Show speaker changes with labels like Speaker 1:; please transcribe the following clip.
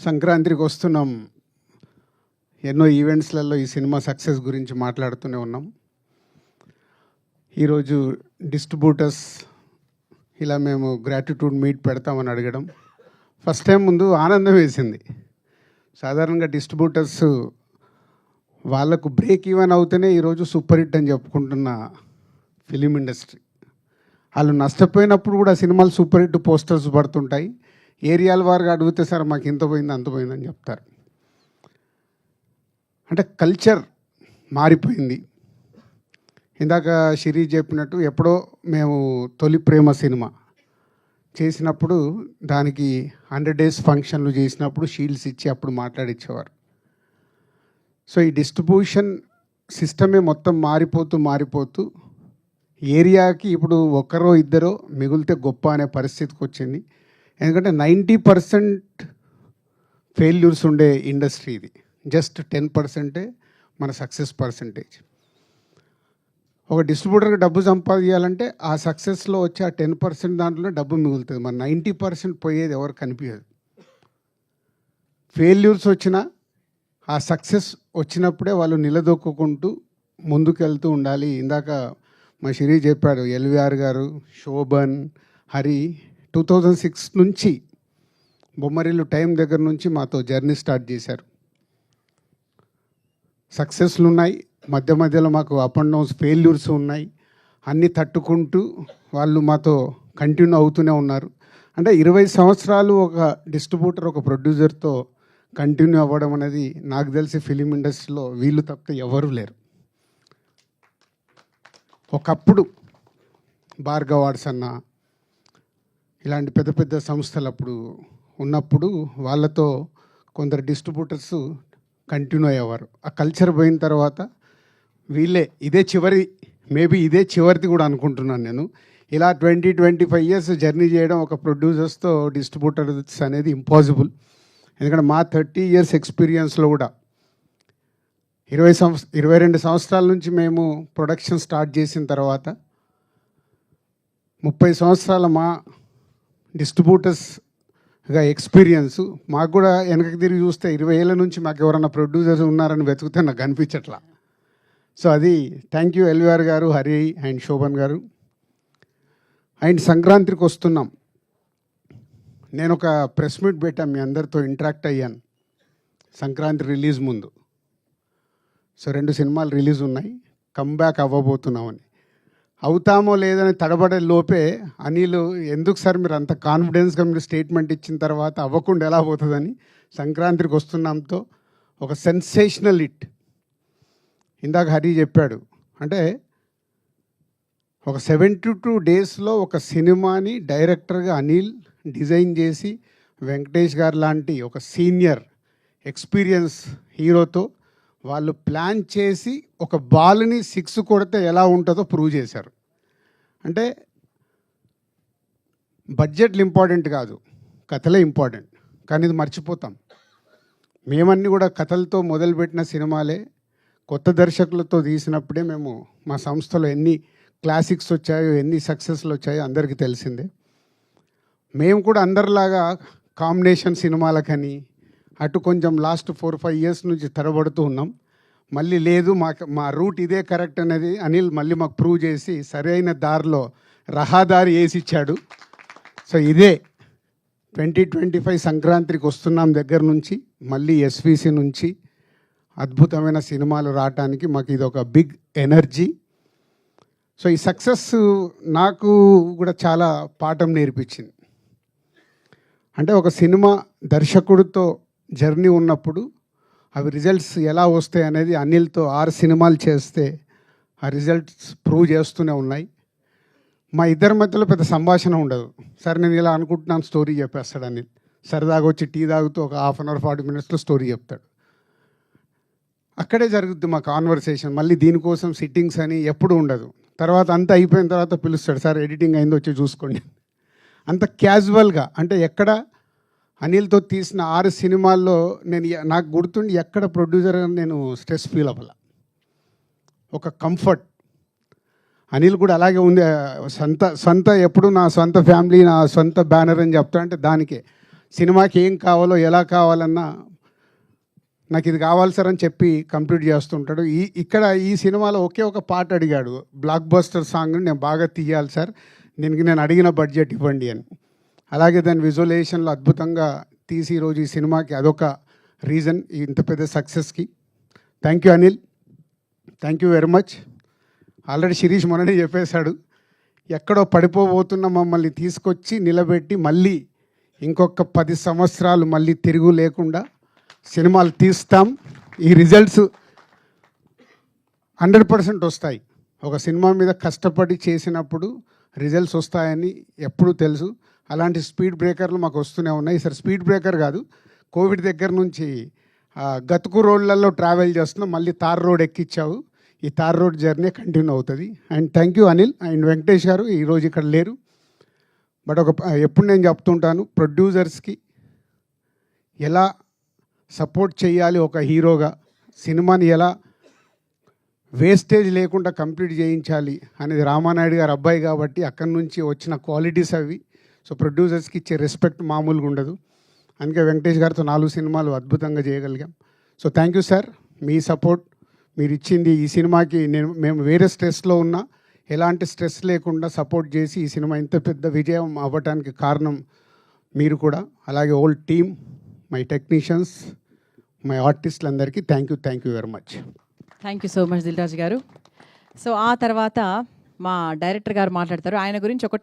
Speaker 1: సంక్రాంతికి వస్తున్నాం. ఎన్నో ఈవెంట్స్లలో ఈ సినిమా సక్సెస్ గురించి మాట్లాడుతూనే ఉన్నాం. ఈరోజు డిస్ట్రిబ్యూటర్స్ ఇలా మేము గ్రాటిట్యూడ్ మీట్ పెడతామని అడగడం ఫస్ట్ టైం ముందు ఆనందం వేసింది. సాధారణంగా డిస్ట్రిబ్యూటర్స్ వాళ్ళకు బ్రేక్ ఈవెన్ అవుతేనే ఈరోజు సూపర్ హిట్ అని చెప్పుకుంటున్న ఫిలిం ఇండస్ట్రీ. వాళ్ళు నష్టపోయినప్పుడు కూడా సినిమాలు సూపర్ హిట్ పోస్టర్స్ పడుతుంటాయి. ఏరియాల వారుగా అడిగితే సార్ మాకు ఇంత పోయింది అంత పోయిందని చెప్తారు. అంటే కల్చర్ మారిపోయింది. ఇందాక శిరీష్ చెప్పినట్టు ఎప్పుడో మేము తొలి ప్రేమ సినిమా చేసినప్పుడు దానికి 100 days ఫంక్షన్లు చేసినప్పుడు షీల్డ్స్ ఇచ్చి అప్పుడు మాట్లాడిచ్చేవారు. సో ఈ డిస్ట్రిబ్యూషన్ సిస్టమే మొత్తం మారిపోతూ ఏరియాకి ఇప్పుడు ఒక్కరో ఇద్దరో మిగిలితే గొప్ప అనే పరిస్థితికి వచ్చింది. ఎందుకంటే 90% ఫెయిల్యూర్స్ ఉండే ఇండస్ట్రీ ఇది. జస్ట్ 10% మన సక్సెస్ పర్సంటేజ్. ఒక డిస్ట్రిబ్యూటర్కి డబ్బు సంపాదించాలంటే ఆ సక్సెస్లో వచ్చే ఆ 10% దాంట్లోనే డబ్బు మిగులుతుంది. మన 90% పోయేది ఎవరు కనిపించదు. ఫెయిల్యూర్స్ వచ్చినా ఆ సక్సెస్ వచ్చినప్పుడే వాళ్ళు నిలదొక్కుంటూ ముందుకెళ్తూ ఉండాలి. ఇందాక మా శిరీష్ చెప్పాడు, ఎల్విఆర్ గారు, శోభన్, హరి 2006 నుంచి బొమ్మరిల్లు టైం దగ్గర నుంచి మాతో జర్నీ స్టార్ట్ చేశారు. సక్సెస్లు ఉన్నాయి, మధ్యలో మాకు అప్ అండ్ డౌన్స్ ఫెయిల్యూర్స్ ఉన్నాయి. అన్నీ తట్టుకుంటూ వాళ్ళు మాతో కంటిన్యూ అవుతూనే ఉన్నారు. అంటే 20 సంవత్సరాలు ఒక డిస్ట్రిబ్యూటర్ ఒక ప్రొడ్యూసర్తో కంటిన్యూ అవ్వడం అనేది నాకు తెలిసి ఫిలిం ఇండస్ట్రీలో వీళ్ళు తప్పితే ఎవరూ లేరు. ఒకప్పుడు భార్గవ్ అవార్డ్స్ అన్న ఇలాంటి పెద్ద పెద్ద సంస్థలు అప్పుడు ఉన్నప్పుడు వాళ్ళతో కొందరు డిస్ట్రిబ్యూటర్స్ కంటిన్యూ అయ్యేవారు. ఆ కల్చర్ పోయిన తర్వాత వీళ్ళే ఇదే చివరిది కూడా అనుకుంటున్నాను నేను. ఇలా 20-25 years జర్నీ చేయడం ఒక ప్రొడ్యూసర్స్తో డిస్ట్రిబ్యూటర్స్ అనేది ఇంపాసిబుల్. ఎందుకంటే మా 30 years ఎక్స్పీరియన్స్లో కూడా 22 సంవత్సరాల నుంచి మేము ప్రొడక్షన్ స్టార్ట్ చేసిన తర్వాత 30 సంవత్సరాల మా డిస్ట్రిబ్యూటర్స్గా ఎక్స్పీరియన్స్. మాకు కూడా వెనక్కి తిరిగి చూస్తే 20 ఏళ్ళ నుంచి మాకు ఎవరన్నా ప్రొడ్యూసర్స్ ఉన్నారని వెతికితే నాకు కనిపించట్లా. సో అది థ్యాంక్ యూ ఎల్విఆర్ గారు, హరి అండ్ శోభన్ గారు. అండ్ సంక్రాంతికి వస్తున్నాం. నేను ఒక ప్రెస్ మీట్ పెట్టాను, మీ అందరితో ఇంటరాక్ట్ అయ్యాను సంక్రాంతి రిలీజ్ ముందు. సో 2 సినిమాలు రిలీజ్ ఉన్నాయి, కమ్బ్యాక్ అవ్వబోతున్నామని. అవుతామో లేదని తడబడే లోపే అనిల్, ఎందుకు సార్ మీరు అంత కాన్ఫిడెన్స్గా మీరు స్టేట్మెంట్ ఇచ్చిన తర్వాత అవ్వకుండా ఎలా పోతుందని సంక్రాంతికి వస్తున్నాంతో ఒక సెన్సేషనల్ హిట్. ఇందాక హరి చెప్పాడు, అంటే ఒక 72 daysలో ఒక సినిమాని డైరెక్టర్గా అనిల్ డిజైన్ చేసి వెంకటేష్ గారు లాంటి ఒక సీనియర్ ఎక్స్పీరియన్స్ హీరోతో వాళ్ళు ప్లాన్ చేసి ఒక బాల్ని 6 కొడితే ఎలా ఉంటుందో ప్రూవ్ చేశారు. అంటే బడ్జెట్లు ఇంపార్టెంట్ కాదు, కథలే ఇంపార్టెంట్. కానీ ఇది మర్చిపోతాం. మేమన్నీ కూడా కథలతో మొదలుపెట్టిన సినిమాలే కొత్త దర్శకులతో తీసినప్పుడే మేము మా సంస్థలో ఎన్ని క్లాసిక్స్ వచ్చాయో ఎన్ని సక్సెస్లు వచ్చాయో అందరికీ తెలిసిందే. మేము కూడా అందరిలాగా కాంబినేషన్ సినిమాలకని అటు కొంచెం లాస్ట్ 4-5 years నుంచి తరబడుతూ ఉన్నాం. మళ్ళీ లేదు మా రూట్ ఇదే కరెక్ట్ అనేది అనిల్ మళ్ళీ మాకు ప్రూవ్ చేసి సరైన దారిలో రహదారి వేసి ఇచ్చాడు. సో ఇదే 2025 సంక్రాంతికి వస్తున్నాం దగ్గర నుంచి మళ్ళీ ఎస్విసి నుంచి అద్భుతమైన సినిమాలు రావడానికి మాకు ఇది ఒక బిగ్ ఎనర్జీ. సో ఈ సక్సెస్ నాకు కూడా చాలా పాఠం నేర్పించింది. అంటే ఒక సినిమా దర్శకుడితో జర్నీ ఉన్నప్పుడు అవి రిజల్ట్స్ ఎలా వస్తాయి అనేది అనిల్తో 6 సినిమాలు చేస్తే ఆ రిజల్ట్స్ ప్రూవ్ చేస్తూనే ఉన్నాయి. మా ఇద్దరి మధ్యలో పెద్ద సంభాషణ ఉండదు. సరే నేను ఇలా అనుకుంటున్నాను, స్టోరీ చెప్పేస్తాడు అనిల్. సరదాగా వచ్చి టీ తాగుతూ ఒక 1/2 hour 40 minutesలో స్టోరీ చెప్తాడు. అక్కడే జరుగుద్ది మా కాన్వర్సేషన్. మళ్ళీ దీనికోసం సిట్టింగ్స్ అని ఎప్పుడు ఉండదు. తర్వాత అంతా అయిపోయిన తర్వాత పిలుస్తాడు, సార్ ఎడిటింగ్ అయిందో వచ్చి చూసుకోండి. అంత క్యాజువల్గా. అంటే ఎక్కడ అనిల్తో తీసిన 6 సినిమాల్లో నాకు గుర్తుండి ఎక్కడ ప్రొడ్యూసర్ నేను స్ట్రెస్ ఫీల్ అవ్వాల. ఒక కంఫర్ట్. అనిల్ కూడా అలాగే ఉంది. సొంత ఎప్పుడు నా సొంత ఫ్యామిలీ, నా సొంత బ్యానర్ అని చెప్తా అంటే దానికే సినిమాకి ఏం కావాలో ఎలా కావాలన్నా నాకు ఇది కావాలి సార్ అని చెప్పి కంప్లీట్ చేస్తుంటాడు. ఇక్కడ ఈ సినిమాలో ఒకే ఒక పాట అడిగాడు, బ్లాక్ బస్టర్ సాంగ్ నేను బాగా తీయాలి సార్, దీనికి నేను అడిగిన బడ్జెట్ ఇవ్వండి అని. అలాగే దాని విజువలైజేషన్లో అద్భుతంగా తీసి ఈరోజు ఈ సినిమాకి అదొక రీజన్ ఇంత పెద్ద సక్సెస్కి. Thank you Anil, thank you very much. Already Shirish మొన్ననే చెప్పేశాడు, ఎక్కడో పడిపోబోతున్న మమ్మల్ని తీసుకొచ్చి నిలబెట్టి మళ్ళీ ఇంకొక 10 సంవత్సరాలు మళ్ళీ తిరుగు లేకుండా సినిమాలు తీస్తాం. ఈ రిజల్ట్స్ 100% వస్తాయి. ఒక సినిమా మీద కష్టపడి చేసినప్పుడు రిజల్ట్స్ వస్తాయని ఎప్పుడూ తెలుసు. అలాంటి స్పీడ్ బ్రేకర్లు మాకు వస్తూనే ఉన్నాయి. ఈసారి స్పీడ్ బ్రేకర్ కాదు, కోవిడ్ దగ్గర నుంచి గతుకు రోడ్లలో ట్రావెల్ చేస్తున్నాం, మళ్ళీ తార్ రోడ్ ఎక్కిచ్చావు. ఈ తార్ రోడ్ జర్నీ కంటిన్యూ అవుతుంది. And thank you Anil and Venkatesh garu, ఈరోజు ఇక్కడ లేరు. బట్ ఎప్పుడు నేను చెప్తుంటాను, ప్రొడ్యూసర్స్కి ఎలా సపోర్ట్ చేయాలి, ఒక హీరోగా సినిమాని ఎలా వేస్టేజ్ లేకుండా కంప్లీట్ చేయించాలి అనేది రామానాయుడు గారు అబ్బాయి కాబట్టి అక్కడి నుంచి వచ్చిన క్వాలిటీస్ అవి. సో ప్రొడ్యూసర్స్కి ఇచ్చే రెస్పెక్ట్ మామూలుగా ఉండదు. అందుకే వెంకటేష్ గారితో 4 సినిమాలు అద్భుతంగా చేయగలిగాం. సో థ్యాంక్ యూ సార్, మీ సపోర్ట్ మీరు ఇచ్చింది ఈ సినిమాకి. మేము వేరే స్ట్రెస్లో ఉన్నా ఎలాంటి స్ట్రెస్ లేకుండా సపోర్ట్ చేసి ఈ సినిమా ఇంత పెద్ద విజయం అవ్వటానికి కారణం మీరు కూడా. అలాగే old team, my technicians, my ఆర్టిస్టులందరికీ thank you very much.
Speaker 2: Thank you so much Dil Raju garu. So ఆ తర్వాత మా డైరెక్టర్ గారు మాట్లాడతారు. ఆయన గురించి ఒకటే